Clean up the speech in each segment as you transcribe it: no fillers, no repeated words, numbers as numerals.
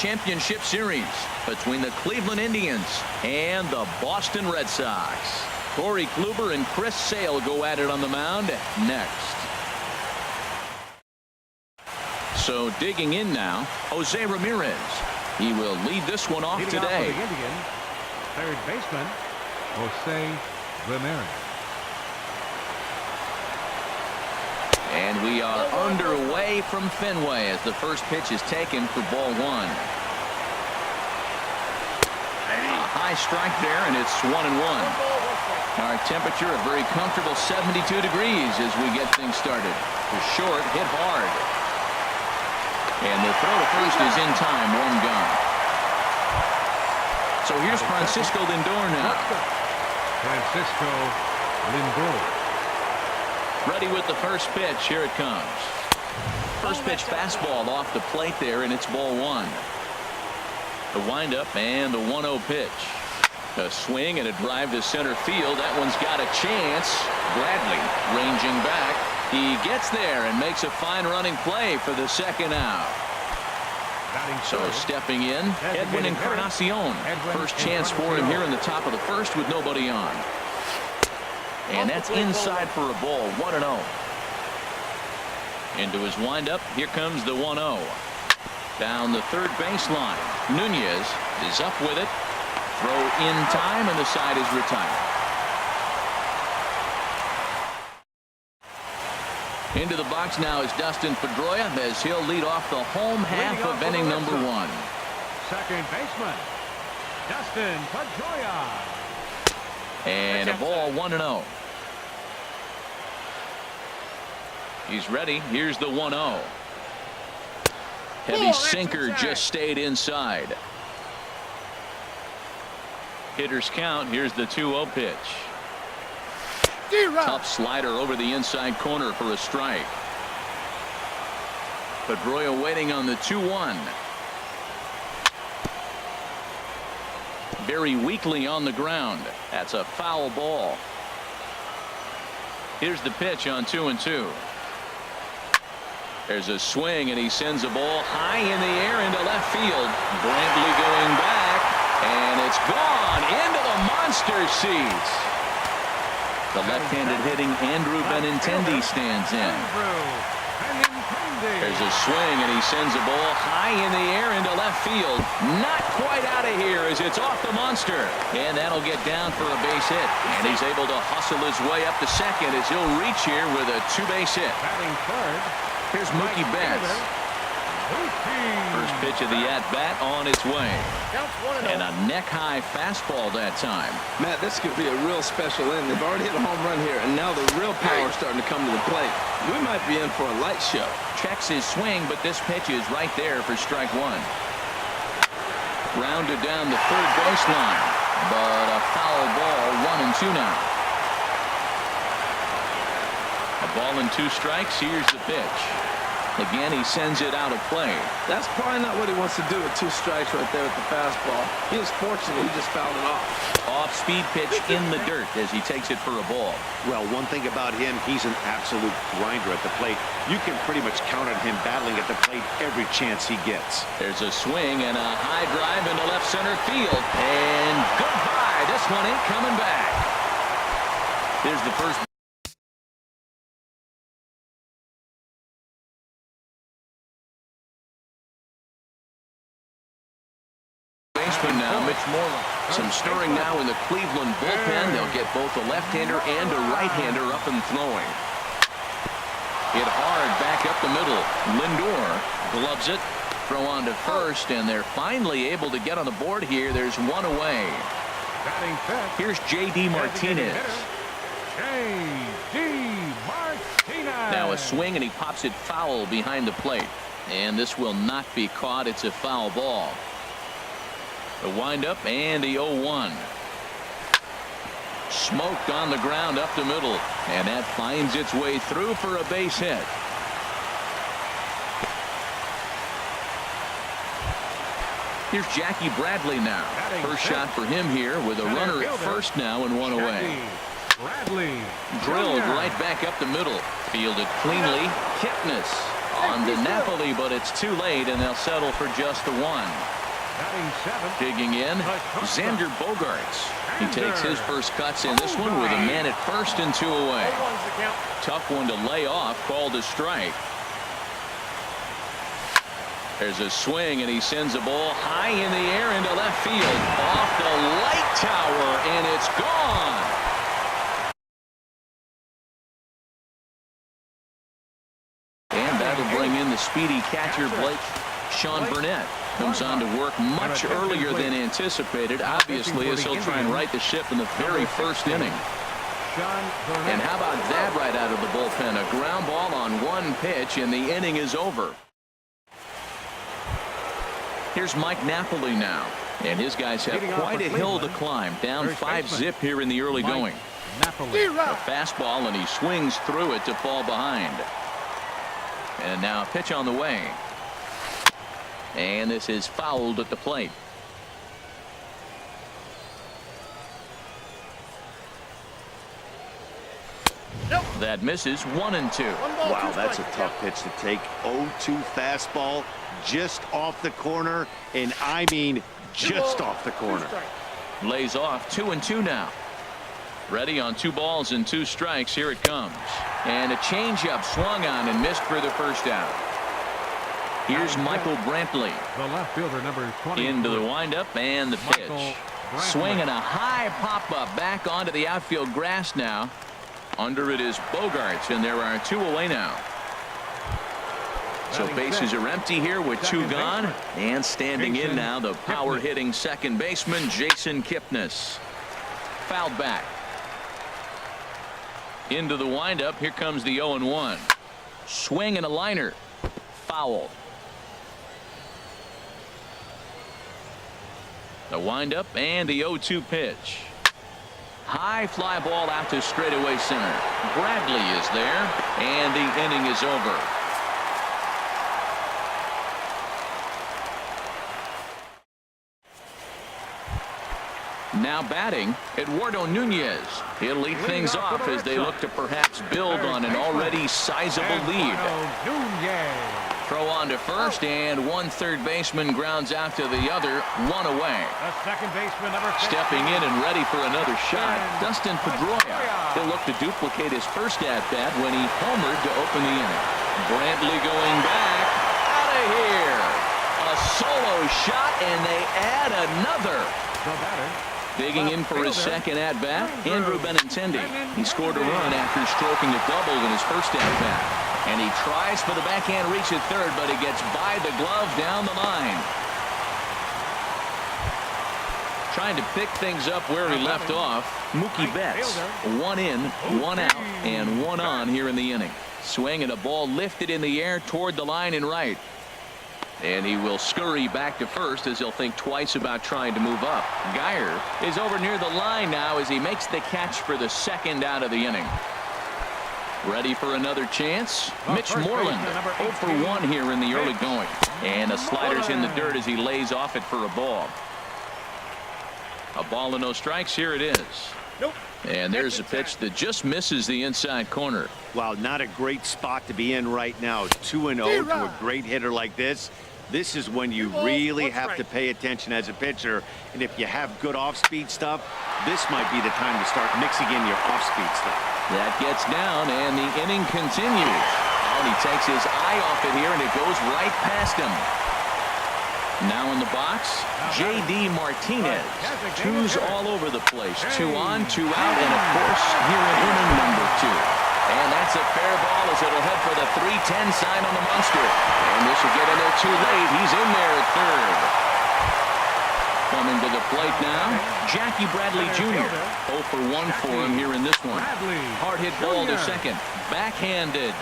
Championship Series between the Cleveland Indians and the Boston Red Sox. Corey Kluber and Chris Sale go at it on the mound next. So digging in now, Jose Ramirez. He will lead this one off today. Off for the Indians, third baseman, Jose Ramirez. And we are underway from Fenway as the first pitch is taken for ball one. A high strike there, and it's 1-1. Our temperature a very comfortable 72 degrees as we get things started. The short hit hard. And the throw to first is in time, one gone. So here's Francisco Lindor now. Francisco Lindor. Ready with the first pitch. Here it comes. First pitch fastball off the plate there, and it's ball one. The windup and the 1-0 pitch. A swing and a drive to center field. That one's got a chance. Bradley ranging back. He gets there and makes a fine running play for the second out. So stepping in, Edwin Encarnacion. First chance for him here in the top of the first with nobody on. And that's inside for a ball. 1-0. Into his windup. Here comes the 1-0. Down the third baseline. Nunez is up with it. Throw in time, and the side is retired. Into the box now is Dustin Pedroia as he'll lead off the home half of inning number one. Second baseman, Dustin Pedroia. And a ball, 1-0. He's ready. Here's the 1-0. Heavy sinker just stayed inside. Hitters count. Here's the 2-0 pitch. Tough slider over the inside corner for a strike. Pedroia waiting on the 2-1. Very weakly on the ground. That's a foul ball. Here's the pitch on 2-2. There's a swing, and he sends a ball high in the air into left field. Brantley going back, and it's gone into the monster seats. The left-handed hitting Andrew Benintendi stands in. There's a swing, and he sends a ball high in the air into left field. Not quite out of here as it's off the monster. And that'll get down for a base hit. And he's able to hustle his way up to second as he'll reach here with a two-base hit. Here's Mookie Betts. First pitch of the at-bat on its way. And a neck-high fastball that time. Matt, this could be a real special inning. They've already hit a home run here, and now the real power is starting to come to the plate. We might be in for a light show. Checks his swing, but this pitch is right there for strike one. Rounded down the third baseline, but a foul ball, 1-2 now. A ball and two strikes. Here's the pitch. Again, he sends it out of play. That's probably not what he wants to do with two strikes right there with the fastball. He was fortunate he just fouled it off. Off-speed pitch in the dirt as he takes it for a ball. Well, one thing about him, he's an absolute grinder at the plate. You can pretty much count on him battling at the plate every chance he gets. There's a swing and a high drive into left center field. And goodbye. This one ain't coming back. There's the first. Now, Mitch Moreland. Some stirring now in the Cleveland bullpen. They'll get both a left-hander and a right-hander up and throwing. Hit hard back up the middle. Lindor gloves it. Throw on to first, and they're finally able to get on the board here. There's one away. Here's J.D. Martinez. Now a swing, and he pops it foul behind the plate. And this will not be caught. It's a foul ball. The windup and the 0-1. Smoked on the ground up the middle, and that finds its way through for a base hit. Here's Jackie Bradley now. First shot for him here with a runner at first now and one away. Drilled right back up the middle. Fielded cleanly. Kipnis On to Napoli, but it's too late, and they'll settle for just the one. Batting seventh. Digging in, Xander Bogaerts. He takes his first cuts in this one with a man at first and 2 away. Tough one to lay off, called a strike. There's a swing, and he sends a ball high in the air into left field. Off the light tower, and it's gone. And that'll bring in the speedy catcher, Blake. Sean Burnett comes on to work much earlier than anticipated, obviously, as he'll try and right the ship in the very first inning. And how about that right out of the bullpen? A ground ball on one pitch, and the inning is over. Here's Mike Napoli now, and his guys have quite a hill to climb. Down 5-zip here in the early going. A fastball, and he swings through it to fall behind. And now a pitch on the way. And this is fouled at the plate. That misses. 1-2. Wow, that's a tough pitch to take. 0-2 fastball just off the corner, and I mean just off the corner. Lays off. 2-2 now. Ready on 2 balls and 2 strikes. Here it comes. And a changeup swung on and missed for the first out. Here's Michael Brantley. The left fielder, number 20. Into the windup and the pitch. Swinging a high pop-up back onto the outfield grass now. Under it is Bogaerts, and there are 2 away now. So bases are empty here with 2 gone. And standing in now, the power-hitting second baseman, Jason Kipnis. Fouled back. Into the windup. Here comes the 0-1. Swing and a liner. Foul. The windup and the 0-2 pitch. High fly ball out to straightaway center. Bradley is there, and the inning is over. Now batting, Eduardo Nunez. He'll lead things off as they look to perhaps build on an already sizable lead. Throw on to first, and one third baseman grounds out to the other, 1 away. Stepping in and ready for another shot, Dustin Pedroia. He'll look to duplicate his first at-bat when he homered to open the inning. Brantley going back. Out of here. A solo shot, and they add another. Digging in for his second at-bat, Andrew Benintendi. He scored a run after stroking a double in his first at-bat. And he tries for the backhand reach at third, but he gets by the glove down the line. Trying to pick things up where he left off, Mookie Betts. 1 in, 1 out, and 1 on here in the inning. Swing and a ball lifted in the air toward the line and right. And he will scurry back to first as he'll think twice about trying to move up. Geyer is over near the line now as he makes the catch for the second out of the inning. Ready for another chance? Mitch Moreland, 0 for 1 here in the early going. And a slider's in the dirt as he lays off it for a ball. A ball and no strikes. Here it is. And there's a pitch that just misses the inside corner. Wow, not a great spot to be in right now. 2-0 to a great hitter like this. This is when you really have to pay attention as a pitcher. And if you have good off-speed stuff, this might be the time to start mixing in your off-speed stuff. That gets down, and the inning continues. And he takes his eye off it here, and it goes right past him. Now in the box, J.D. Martinez. 2s all over the place. 2 on, 2 out, and of course, here in inning number 2. And that's a fair ball as it'll head for the 3-10 sign on the Munster. And this will get in there too late. He's in there at third. Coming to the plate now, Jackie Bradley Jr. 0 for 1 for him here in this one. Hard hit ball to second. Backhanded.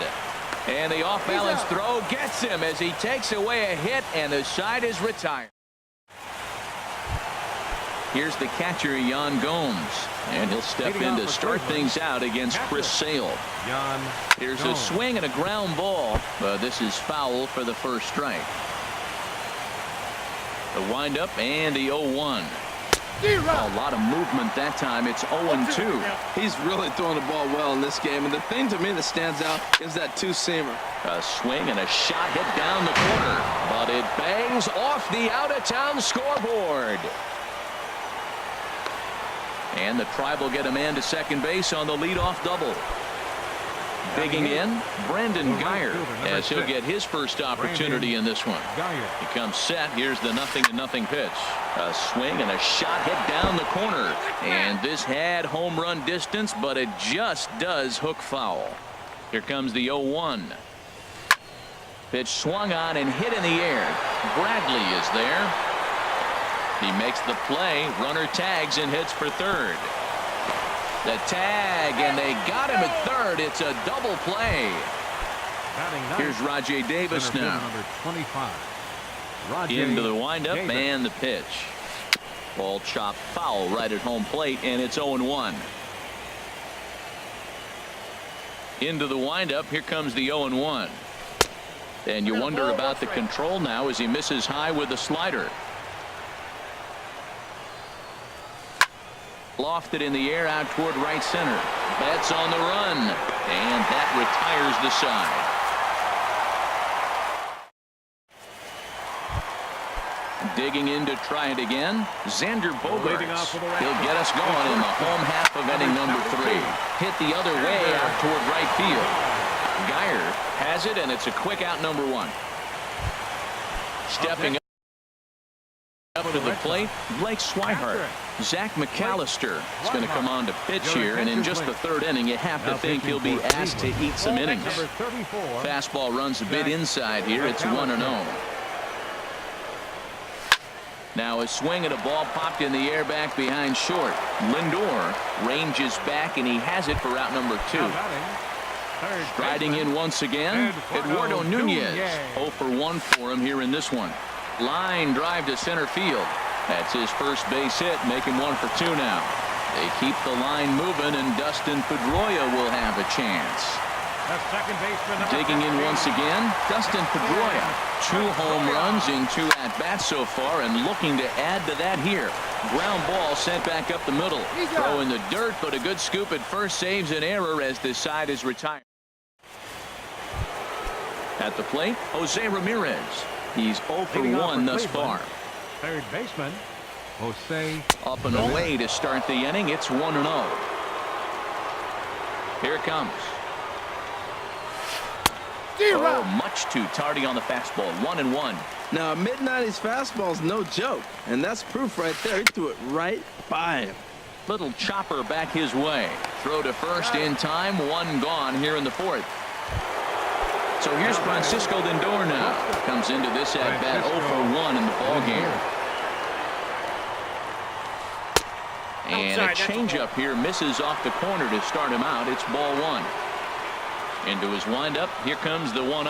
And the off-balance throw gets him as he takes away a hit, and the side is retired. Here's the catcher, Yan Gomes. And he'll step in to start things out against Chris Sale. Here's a swing and a ground ball, but this is foul for the first strike. The windup and the 0-1. A lot of movement that time. It's 0-2. He's really throwing the ball well in this game, and the thing to me that stands out is that two-seamer. A swing and a shot hit down the corner, but it bangs off the out-of-town scoreboard. And the Tribe will get a man to second base on the leadoff double. Digging in, Brandon Geyer, as he'll get his first opportunity in this one. He comes set. Here's the 0-0 pitch. A swing and a shot hit down the corner. And this had home run distance, but it just does hook foul. Here comes the 0-1. Pitch swung on and hit in the air. Bradley is there. He makes the play. Runner tags and hits for third. The tag, and they got him at third. It's a double play. Here's Rajay Davis now. Number 25. Into the windup and the pitch. Ball chopped foul right at home plate, and it's 0-1. Into the windup. Here comes the 0-1. And you wonder about the control now as he misses high with the slider. Lofted in the air out toward right center. Betts on the run, and that retires the side. Digging in to try it again. Xander Bogaerts. He'll get us going in the home half of inning number 3. Hit the other way out toward right field. Geyer has it, and it's a quick out number 1. Stepping up to the plate, Blake Swihart. Zach McAllister is going to come on to pitch here, and in just the 3rd inning, you have to think he'll be asked to eat some innings. Fastball runs a bit inside here. It's 1-0. Now a swing and a ball popped in the air back behind short. Lindor ranges back, and he has it for out number 2. Striding in once again, Eduardo Nunez. 0 for 1 for him here in this one. Line drive to center field. That's his first base hit. Make him 1 for 2 now. They keep the line moving, and Dustin Pedroia will have a chance. Digging in once again, Dustin Pedroia. 2 home runs in 2 at-bats so far, and looking to add to that here. Ground ball sent back up the middle. Throw in the dirt, but a good scoop at first saves an error as this side is retired. At the plate, Jose Ramirez. He's 0 for 1 thus far. Third baseman, Jose. Up and away to start the inning. It's 1-0. Here it comes. Oh, much too tardy on the fastball. 1-1. Now, a mid-90s fastball is no joke, and that's proof right there. He threw it right by him. Little chopper back his way. Throw to first in time. 1 gone here in the 4th. So here's Francisco Lindor now. Comes into this at-bat 0 for 1 in the ballgame. And a changeup here misses off the corner to start him out. It's ball 1. Into his windup. Here comes the 1-0.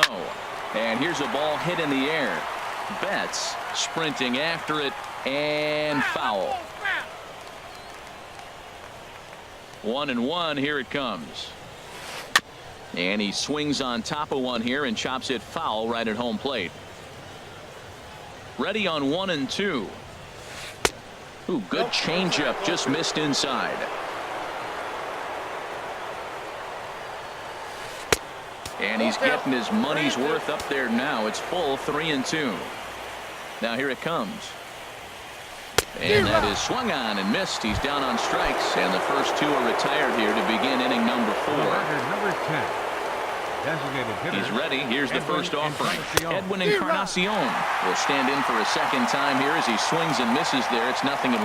And here's a ball hit in the air. Betts sprinting after it, and foul. 1-1. Here it comes. And he swings on top of one here and chops it foul right at home plate. Ready on 1-2. Ooh, good changeup, just missed inside. And he's getting his money's worth up there now. It's full 3-2. Now here it comes. And that is swung on and missed. He's down on strikes, and the first 2 are retired here to begin inning number 4. Number 10. Designated hitter. He's ready. Here's the first offering. Edwin Encarnacion will stand in for a second time here as he swings and misses there. It's 0-1.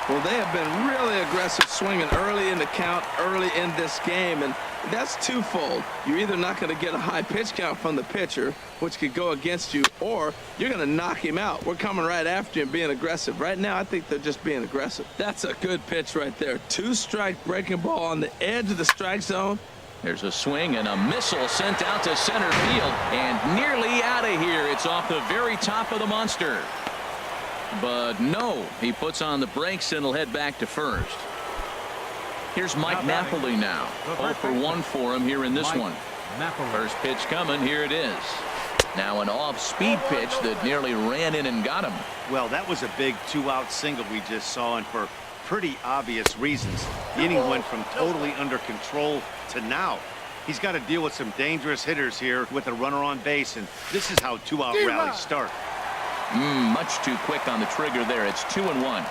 Well, they have been really aggressive swinging early in the count, early in this game, and that's twofold. You're either not going to get a high pitch count from the pitcher, which could go against you, or you're going to knock him out. We're coming right after you and being aggressive. Right now, I think they're just being aggressive. That's a good pitch right there. 2-strike breaking ball on the edge of the strike zone. There's a swing and a missile sent out to center field and nearly out of here. It's off the very top of the monster. But no, he puts on the brakes and he'll head back to first. Here's Mike Napoli now. 0 for 1 for him here in this one. First pitch coming. Here it is. Now an off-speed pitch that nearly ran in and got him. Well, that was a big 2-out single we just saw, and for pretty obvious reasons. The inning went from totally under control to now. He's got to deal with some dangerous hitters here with a runner on base, and this is how 2-out rallies start. Much too quick on the trigger there. It's 2-1.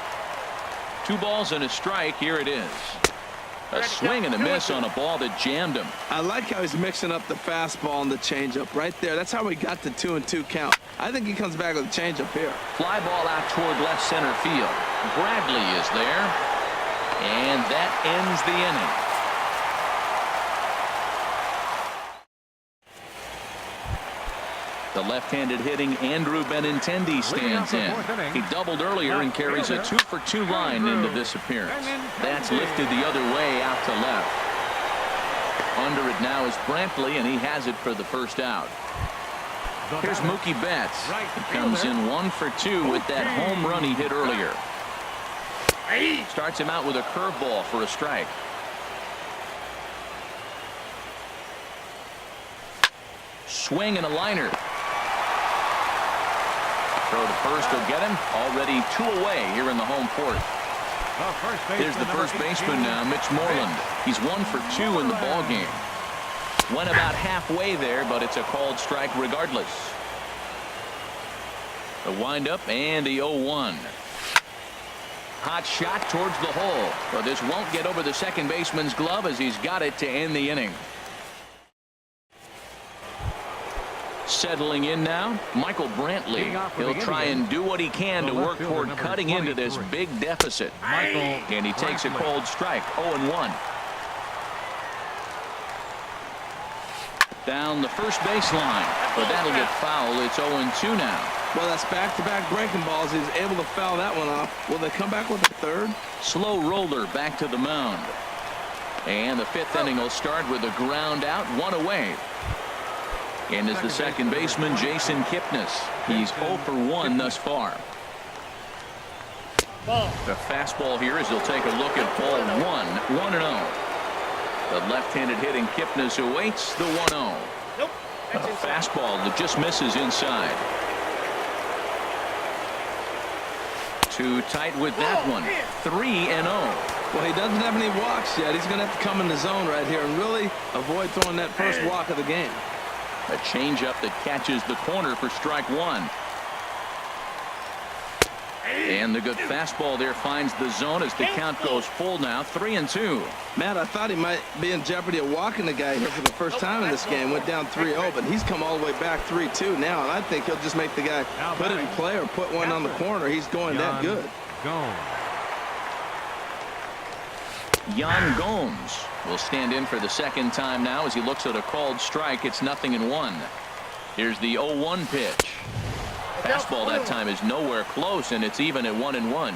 2 balls and a strike. Here it is. A swing and a miss on a ball that jammed him. I like how he's mixing up the fastball and the changeup right there. That's how we got the 2-2 count. I think he comes back with a changeup here. Fly ball out toward left center field. Bradley is there, and that ends the inning. The left-handed hitting Andrew Benintendi stands in. He doubled earlier and carries a 2-for-2 line into this appearance. That's lifted the other way out to left. Under it now is Brantley, and he has it for the first out. Here's Mookie Betts. He comes in 1-for-2 with that home run he hit earlier. Starts him out with a curveball for a strike. Swing and a liner. Throw to first will get him. Already 2 away here in the home fourth. Here's the first baseman now, Mitch Moreland. He's 1-for-2 in the ball game. Went about halfway there, but it's a called strike regardless. The windup and the 0-1. Hot shot towards the hole, but this won't get over the second baseman's glove as he's got it to end the inning. Settling in now, Michael Brantley. He'll try and do what he can to work toward cutting into this big deficit. And he takes a cold strike, 0-1. Down the first baseline, but that'll get foul. It's 0-2 now. Well, that's back-to-back breaking balls. He's able to foul that one off. Will they come back with a third? Slow roller back to the mound. And the 5th inning will start with a ground out, 1 away. And is the second baseman, Jason Kipnis. He's 0-for-1 thus far. The fastball here as he'll take a look at ball 1, 1-0. The left-handed hitting Kipnis awaits the 1-0. A fastball that just misses inside. Too tight with that one. 3-0. Well, he doesn't have any walks yet. He's going to have to come in the zone right here and really avoid throwing that first walk of the game. A changeup that catches the corner for strike 1. And the good fastball there finds the zone as the count goes full now. 3-2. Matt, I thought he might be in jeopardy of walking the guy here for the first time in this game. Went down 3-0, but he's come all the way back 3-2 now, and I think he'll just make the guy put it in play or put one on the corner. He's going that good. Yan Gomes will stand in for the second time now as he looks at a called strike. It's 0-1. Here's the 0-1 pitch. Fastball that time is nowhere close, and it's even at 1-1.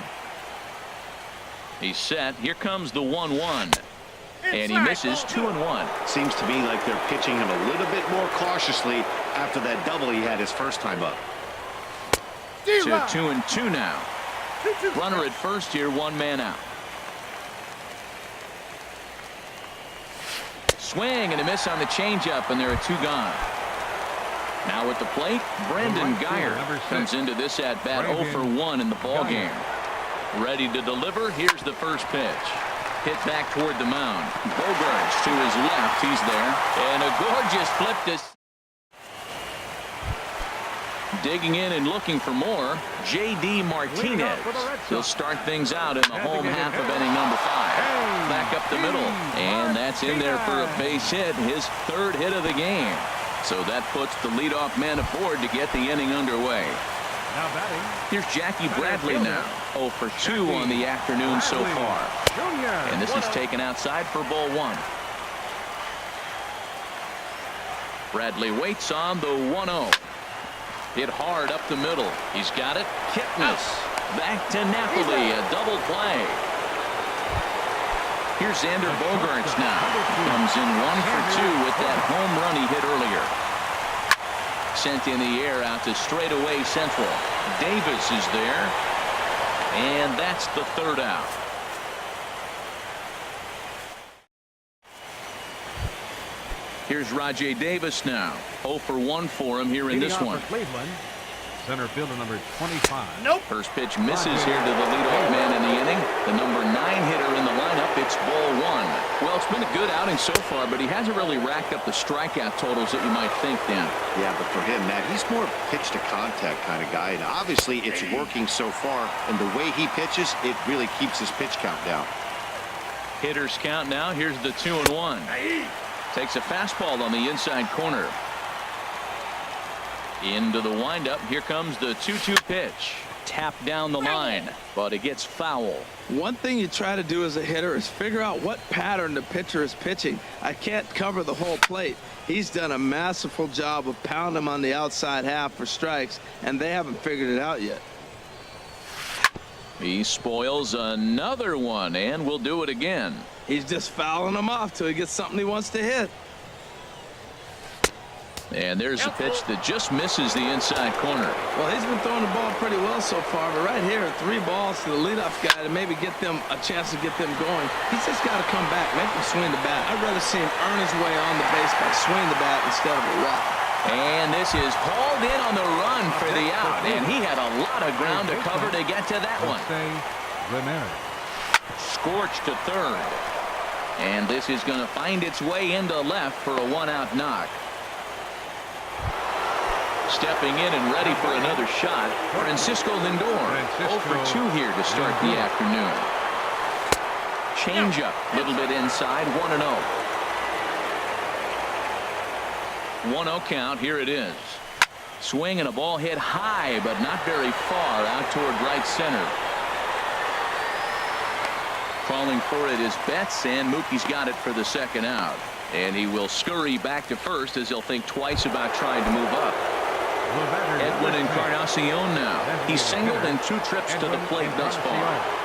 He's set. Here comes the 1-1. And he misses 2-1. Seems to me like they're pitching him a little bit more cautiously after that double he had his first time up. To 2-2 now. Runner at first here, 1 man out. Swing and a miss on the changeup, and there are 2 gone. Now at the plate, Brandon Guyer comes into this at-bat 0-for-1 in the ball game. Ready to deliver. Here's the first pitch. Hit back toward the mound. Bogarts to his left. He's there. And a gorgeous flip to... Digging in and looking for more, J.D. Martinez. He'll start things out in the home half of inning number 5. Back up the middle. And that's in there for a base hit. His 3rd hit of the game. So that puts the leadoff man aboard to get the inning underway. Here's Jackie Bradley now. 0-for-2 on the afternoon so far. And this is taken outside for ball 1. Bradley waits on the 1-0. Hit hard up the middle. He's got it. Kipnis back to Napoli. A double play. Here's Xander Bogarts now. Comes in 1-for-2 with that home run he hit earlier. Sent in the air out to straightaway central. Davis is there. And that's the 3rd out. Here's Rajay Davis now. 0 for 1 for him here in Leading this off one. for Cleveland, center fielder number 25. First pitch misses here to the leadoff man in the inning. The number 9 hitter in the lineup. It's ball 1. Well, it's been a good outing so far, but he hasn't really racked up the strikeout totals that you might think, Dan. Yeah, but for him, Matt, he's more pitch to contact kind of guy, and obviously it's working so far, and the way he pitches, it really keeps his pitch count down. Hitters count now. Here's the 2-1. Takes a fastball on the inside corner. Into the windup. Here comes the 2-2 pitch. Tapped down the line, but it gets foul. One thing you try to do as a hitter is figure out what pattern the pitcher is pitching. I can't cover the whole plate. He's done a masterful job of pounding him on the outside half for strikes, and they haven't figured it out yet. He spoils another one, and will do it again. He's just fouling him off till he gets something he wants to hit. And there's a pitch that just misses the inside corner. Well, he's been throwing the ball pretty well so far, but right here, 3 balls to the leadoff guy to maybe get them a chance to get them going. He's just got to come back, make him swing the bat. I'd rather see him earn his way on the base by swinging the bat instead of a walk. And this is hauled in on the run for the out, and he had a lot of ground to cover to get to that one. Scorched to third, and this is going to find its way into left for a 1-out knock. Stepping in and ready for another shot, Francisco Lindor. 0 for 2 here to start the afternoon. Changeup, little bit inside, 1-0. 1-0 count. Here it is. Swing and a ball hit high, but not very far out toward right center. Calling for it is Betts, and Mookie's got it for the 2nd out. And he will scurry back to first as he'll think twice about trying to move up. Edwin Encarnacion now. He's singled in 2 trips to the plate thus far.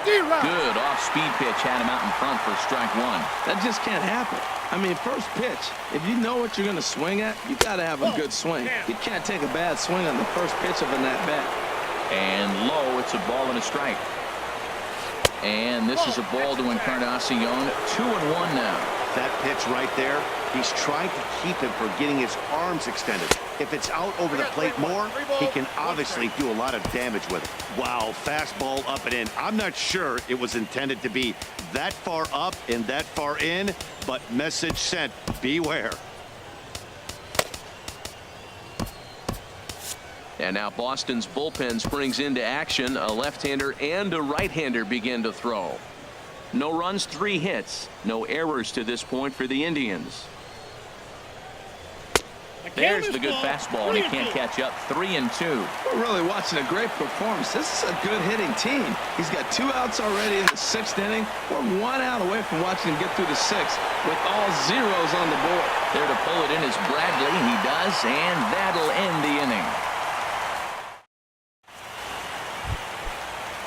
Good off-speed pitch had him out in front for strike 1. That just can't happen. I mean, first pitch, if you know what you're going to swing at, you got to have a good swing. You can't take a bad swing on the first pitch of an at-bat. And low, it's a ball and a strike. And this is a ball to Encarnacion. 2-1 now. That pitch right there, he's trying to keep him from getting his arms extended. If it's out over the plate more, he can obviously do a lot of damage with it. Wow, fastball up and in. I'm not sure it was intended to be that far up and that far in, but message sent, beware. And now Boston's bullpen springs into action. A left-hander and a right-hander begin to throw. No runs, 3 hits. No errors to this point for the Indians. There's the good fastball, and he can't catch up. 3-2. We're really watching a great performance. This is a good hitting team. He's got 2 outs already in the 6th inning. We're 1 out away from watching him get through the 6th with all zeros on the board. There to pull it in is Bradley. He does, and that'll end the inning.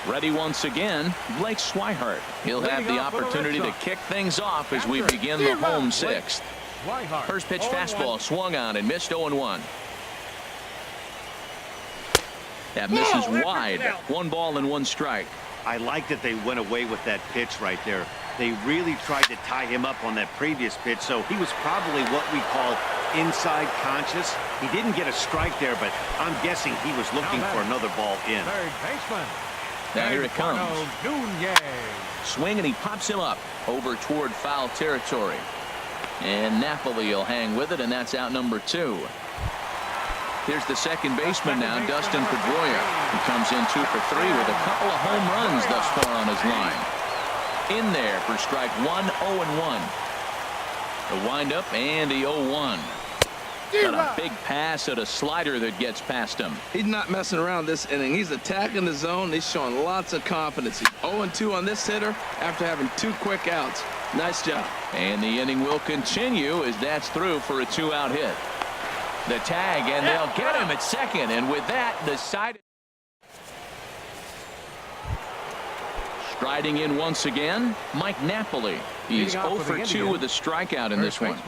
Ready once again, Blake Swihart. He'll have the opportunity to kick things off as we begin the home 6th. First pitch fastball swung on and missed. 0-1. That misses wide. 1 ball and 1 strike. I like that they went away with that pitch right there. They really tried to tie him up on that previous pitch, so he was probably what we call inside conscious. He didn't get a strike there, but I'm guessing he was looking for another ball in. Third baseman. Now here it comes. Swing, and he pops him up over toward foul territory. And Napoli will hang with it, and that's out number 2. Here's the second baseman now, Dustin Pedroia. He comes in 2 for 3 with a couple of home runs thus far on his line. In there for strike 1, 0-1. The windup and the 0-1. Got a big pass at a slider that gets past him. He's not messing around this inning. He's attacking the zone. He's showing lots of confidence. He's 0-2 on this hitter after having 2 quick outs. Nice job. And the inning will continue as that's through for a 2-out hit. The tag, and they'll get him at second. And with that, the side. Striding in once again, Mike Napoli. He's 0 for 2 with a strikeout in this one.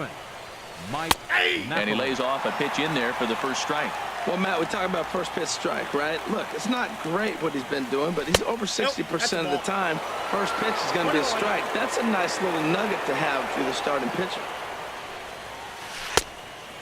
And he lays off a pitch in there for the first strike. Well, Matt, we talk about first pitch strike, right? Look, it's not great what he's been doing, but he's over 60% of the time. First pitch is going to be a strike. That's a nice little nugget to have for the starting pitcher.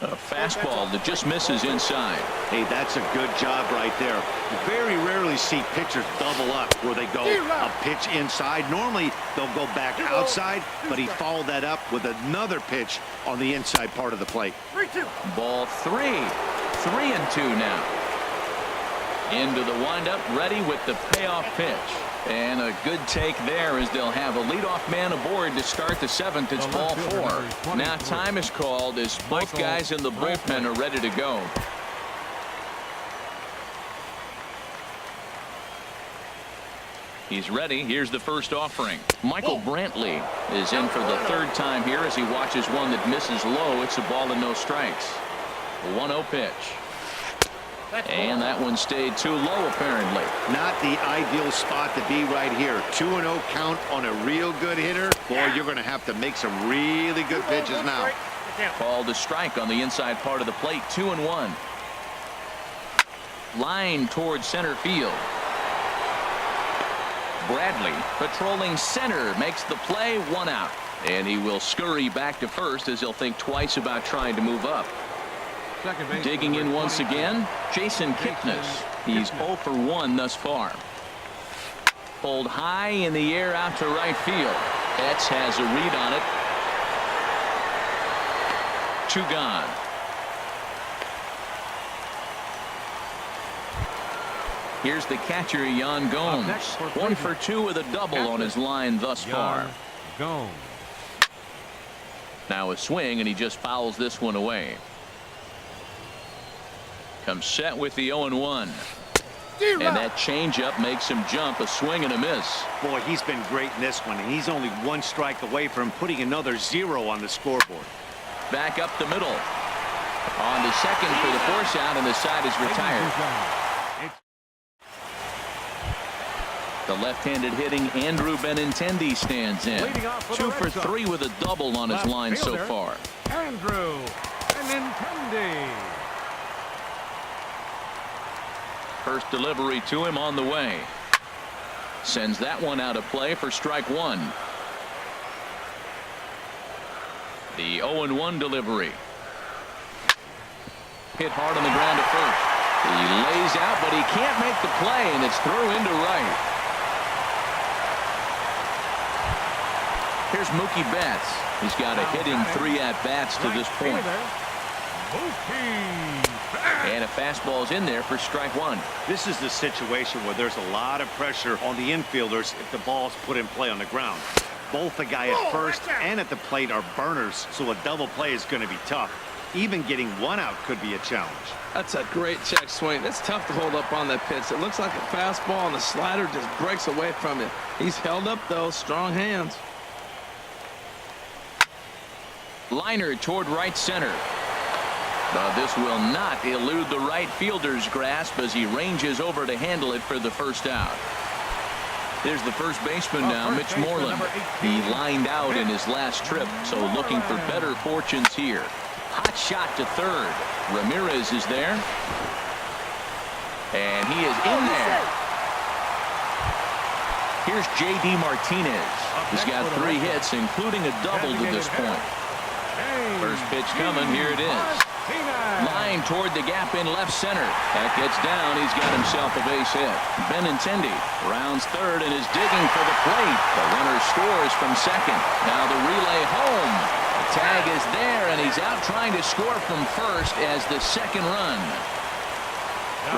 A fastball that just misses inside. Hey, that's a good job right there. You very rarely see pitchers double up where they go a pitch inside. Normally, they'll go back outside, but he followed that up with another pitch on the inside part of the plate. Ball 3. 3-2 now. Into the windup, ready with the payoff pitch. And a good take there as they'll have a leadoff man aboard to start the 7th. It's ball 4. Now time is called as both guys in the bullpen are ready to go. He's ready. Here's the first offering. Michael Brantley is in for the 3rd time here as he watches one that misses low. It's a ball and no strikes. 1-0 pitch. And that one stayed too low, apparently. Not the ideal spot to be right here. 2-0 count on a real good hitter. Boy, you're going to have to make some really good pitches now. Called a strike on the inside part of the plate. 2-1. Line towards center field. Bradley patrolling center makes the play. 1 out. And he will scurry back to first as he'll think twice about trying to move up. Digging in once again, Jason Kipnis. He's 0 for 1 thus far. Pulled high in the air out to right field. Betts has a read on it. 2 gone. Here's the catcher, Yan Gomes. 1 for 2 with a double on his line thus far. Now a swing, and he just fouls this one away. Comes set with the 0-1. And that changeup makes him jump. A swing and a miss. Boy, he's been great in this one, and he's only 1 strike away from putting another 0 on the scoreboard. Back up the middle. On the second for the force out, and the side is retired. The left-handed hitting Andrew Benintendi stands in. 2 for 3 with a double on his line so far. Andrew Benintendi. First delivery to him on the way. Sends that one out of play for strike 1. The 0-1 delivery. Hit hard on the ground to first. He lays out, but he can't make the play, and it's through into right. Here's Mookie Betts. He's got a hitting 3 at-bats to this point. And a fastball is in there for strike 1. This is the situation where there's a lot of pressure on the infielders if the ball's put in play on the ground. Both the guy at first and at the plate are burners, so a double play is going to be tough. Even getting 1 out could be a challenge. That's a great check swing. It's tough to hold up on that pitch. It looks like a fastball, and the slider just breaks away from it. He's held up, though. Strong hands. Liner toward right center. This will not elude the right fielder's grasp as he ranges over to handle it for the first out. There's the first baseman now, Mitch Moreland. He lined out in his last trip, so looking for better fortunes here. Hot shot to third. Ramirez is there. And he is in there. Here's J.D. Martinez. He's got 3 hits, including a double to this point. First pitch coming. Here it is. Line toward the gap in left center. That gets down. He's got himself a base hit. Benintendi rounds third and is digging for the plate. The runner scores from second. Now the relay home. The tag is there, and he's out trying to score from first as the second run.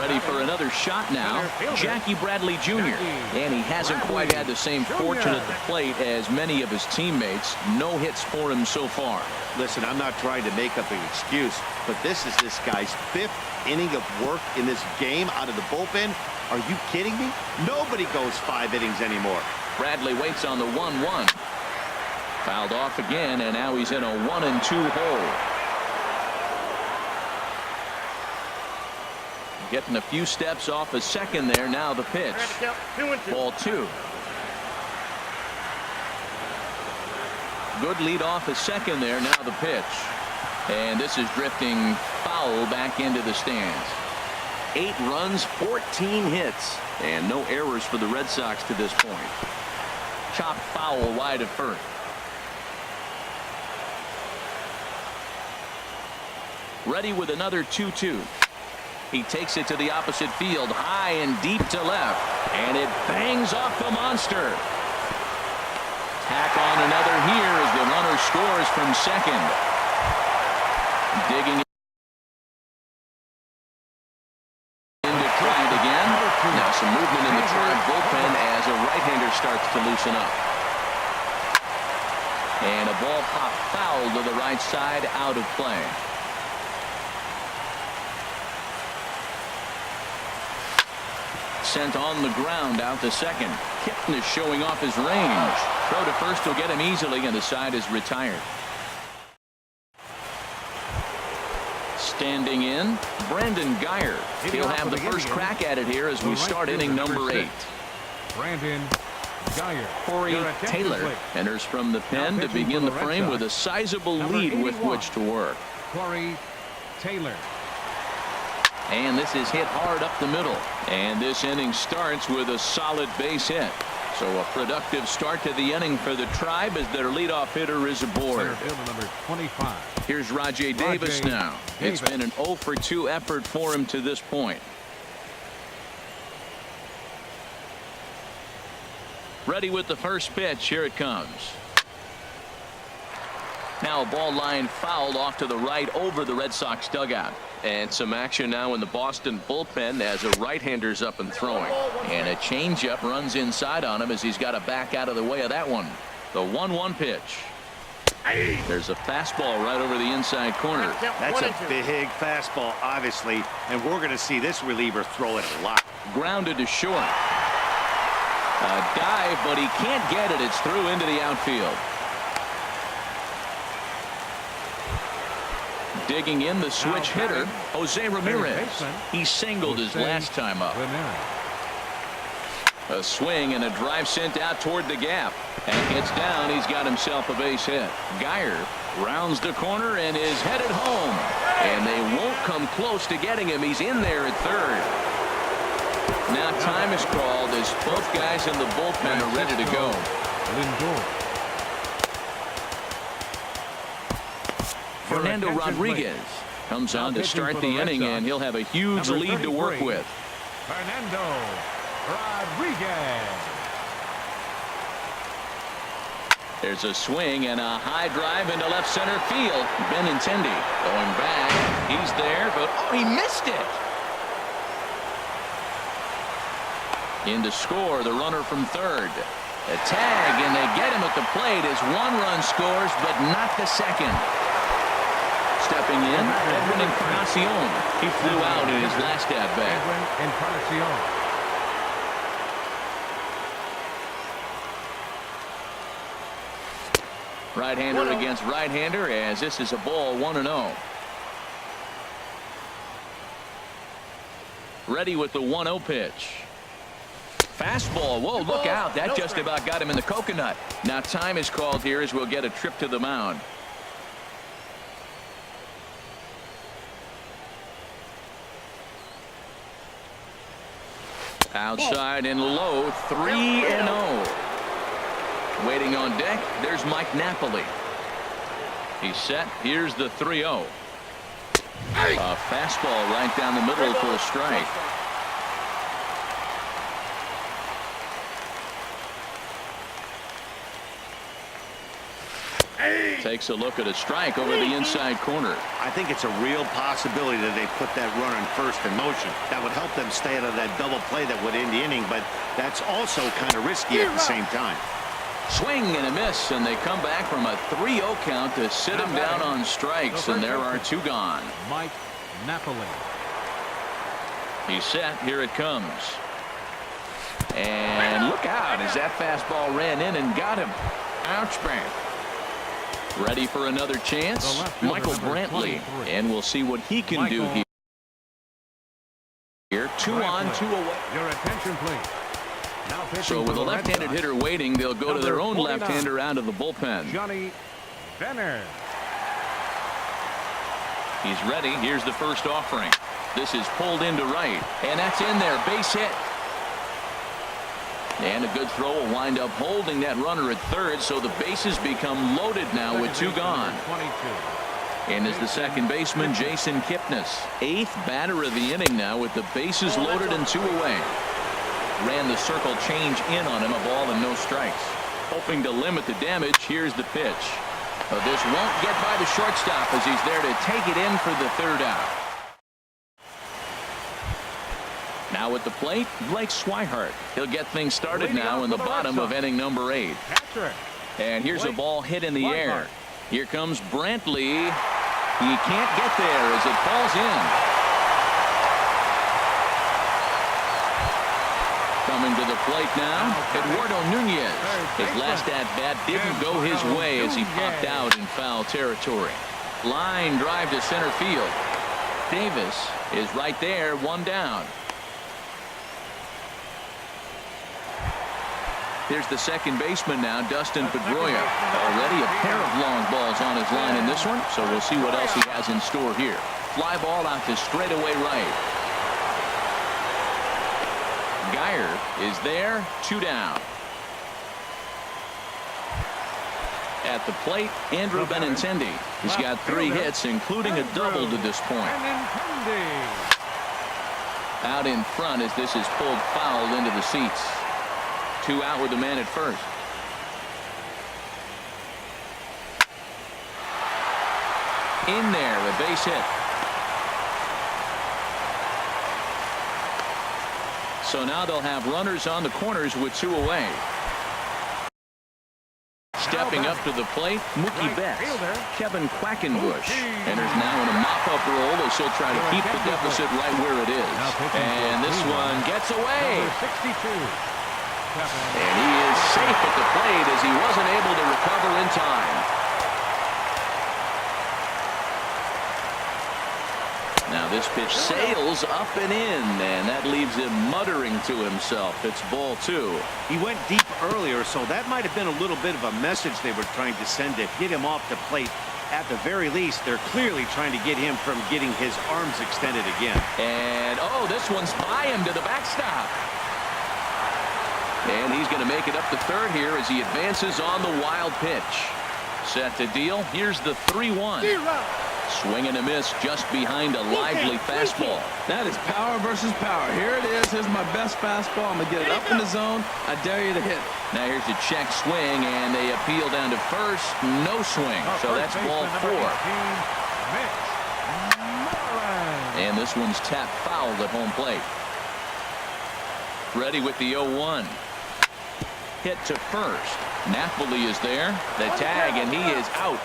Ready for another shot now, Jackie Bradley Jr. And he hasn't quite had the same fortune at the plate as many of his teammates. No hits for him so far. Listen, I'm not trying to make up an excuse, but this is this guy's 5th inning of work in this game out of the bullpen. Are you kidding me? Nobody goes 5 innings anymore. Bradley waits on the 1-1. Fouled off again, and now he's in a 1-2 hole. Getting a few steps off a second there. Now the pitch. Ball 2. Good lead off a second there. Now the pitch. And this is drifting foul back into the stands. 8 runs, 14 hits, and no errors for the Red Sox to this point. Chopped foul wide of first. Ready with another 2-2. He takes it to the opposite field, high and deep to left, and it bangs off the monster. Tack on another here as the runner scores from second. Digging into Tribe again. Now some movement in the Tribe bullpen as a right-hander starts to loosen up. And a ball pop foul to the right side, out of play. Sent on the ground out to second. Kipton is showing off his range. Throw to first will get him easily, and the side is retired. Standing in, Brandon Geyer. He'll have the first crack at it here as we start inning number 8. Brandon Geyer. Corey Taylor enters from the pen to begin the frame with a sizable lead with which to work. Corey Taylor. And this is hit hard up the middle. And this inning starts with a solid base hit. So a productive start to the inning for the Tribe as their leadoff hitter is aboard. Number 25. Here's Rajay Davis now. It's been an 0 for 2 effort for him to this point. Ready with the first pitch. Here it comes. Now a ball line fouled off to the right over the Red Sox dugout. And some action now in the Boston bullpen as a right-hander's up and throwing. And a changeup runs inside on him as he's got to back out of the way of that one. The 1-1 pitch. There's a fastball right over the inside corner. That's a big fastball, obviously, and we're going to see this reliever throw it a lot. Grounded to short. A dive, but he can't get it. It's through into the outfield. Digging in the switch hitter, Jose Ramirez. He singled his last time up. A swing and a drive sent out toward the gap. And gets down. He's got himself a base hit. Geyer rounds the corner and is headed home. And they won't come close to getting him. He's in there at third. Now time is called as both guys in the bullpen are ready to go. Fernando Rodriguez comes on to start the inning, and he'll have a huge lead to work with. Fernando Rodriguez. There's a swing and a high drive into left center field. Benintendi going back. He's there, but he missed it. In to score, the runner from third. A tag, and they get him at the plate as one run scores, but not the second. Stepping in, Edwin Encarnacion. He flew out in his last at-bat. Edwin Encarnacion. Right-hander against right-hander as this is a ball 1-0. Ready with the 1-0 pitch. Fastball. Whoa, look out. That just about got him in the coconut. Now time is called here as we'll get a trip to the mound. Outside and low, 3-0. Waiting on deck, there's Mike Napoli. He's set. Here's the 3-0. A fastball right down the middle for a strike. Takes a look at a strike over the inside corner. I think it's a real possibility that they put that runner in first in motion. That would help them stay out of that double play that would end the inning, but that's also kind of risky at the same time. Swing and a miss, and they come back from a 3-0 count to sit him down on strikes, and there are two gone. Mike Napoli. He's set. Here it comes. And look out as that fastball ran in and got him. Ouch, bang. Ready for another chance? Michael Brantley. And we'll see what he can do here. 2 on, 2 away. Your attention, please. So with a left-handed hitter waiting, they'll go to their own left-hander out of the bullpen. Johnny Benner. He's ready. Here's the first offering. This is pulled into right. And that's in there. Base hit. And a good throw will wind up holding that runner at third, so the bases become loaded now with 2 gone. And is the second baseman, Jason Kipnis. 8th batter of the inning now with the bases loaded and 2 away. Ran the circle change in on him, a ball and no strikes. Hoping to limit the damage, here's the pitch. This won't get by the shortstop as he's there to take it in for the 3rd out. Now at the plate, Blake Swihart. He'll get things started now in the bottom of inning number 8. And here's a ball hit in the air. Here comes Brantley. He can't get there as it falls in. Coming to the plate now, Eduardo Nunez. His last at-bat didn't go his way as he popped out in foul territory. Line drive to center field. Davis is right there, 1 down. Here's the second baseman now, Dustin Pedroia. Already a pair of long balls on his line in this one, so we'll see what else he has in store here. Fly ball out to straightaway right. Geyer is there, 2 down. At the plate, Andrew Benintendi. He's got 3 hits, including a double to this point. Out in front as this is pulled foul into the seats. 2 out with the man at first. In there, a base hit. So now they'll have runners on the corners with 2 away. Stepping up to the plate, Mookie Betts. Kevin Quackenbush enters now in a mop-up role as he'll try to keep the deficit right where it is. And this one gets away. And he is safe at the plate as he wasn't able to recover in time. Now this pitch sails up and in, and that leaves him muttering to himself. It's ball 2. He went deep earlier, so that might have been a little bit of a message they were trying to send to get him off the plate. At the very least, they're clearly trying to get him from getting his arms extended again. And, oh, this one's by him to the backstop. And he's going to make it up to third here as he advances on the wild pitch. Set to deal. Here's the 3-1. Swing and a miss just behind a lively fastball. That is power versus power. Here it is. Here's my best fastball. I'm going to get it up in the zone. I dare you to hit. Now here's the check swing, and they appeal down to first. No swing. So that's ball 4. And this one's tapped fouled at home plate. Ready with the 0-1. Hit to first. Napoli is there. The tag, and he is out.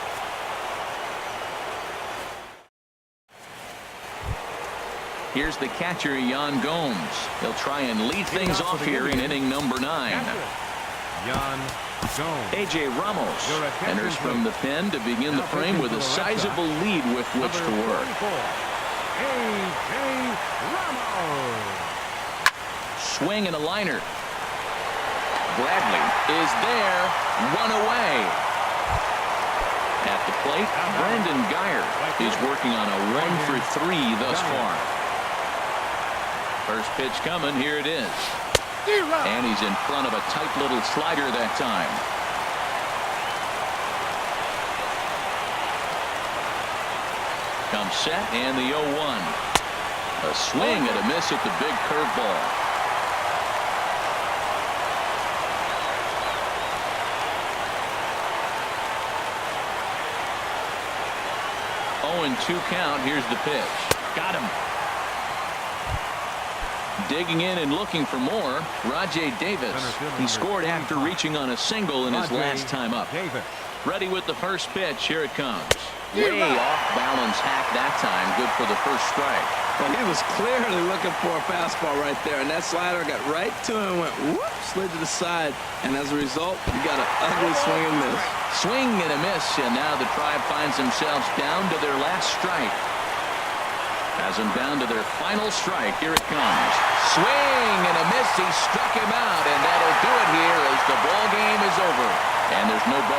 Here's the catcher, Yan Gomes. He'll try and lead things off here in inning number 9. Yan Gomes. A.J. Ramos enters from the pen to begin the frame with a sizable lead with which to work. A.J. Ramos. Swing and a liner. Bradley is there, 1 away. At the plate, Brandon Geyer is working on a 1-for-3 thus far. First pitch coming, here it is. And he's in front of a tight little slider that time. Comes set and the 0-1. A swing and a miss at the big curveball. And 2 count. Here's the pitch. Got him. Digging in and looking for more, Rajay Davis. He scored after reaching on a single in his last time up. Ready with the first pitch. Here it comes. Way off balance hack that time. Good for the first strike. Well, he was clearly looking for a fastball right there, and that slider got right to him and went whoop, slid to the side, and as a result, you got an ugly swing and miss. Swing and a miss, and now the Tribe finds themselves down to their last strike. Has them down to their final strike. Here it comes. Swing and a miss. He struck him out, and that'll do it here as the ball game is over. And there's no better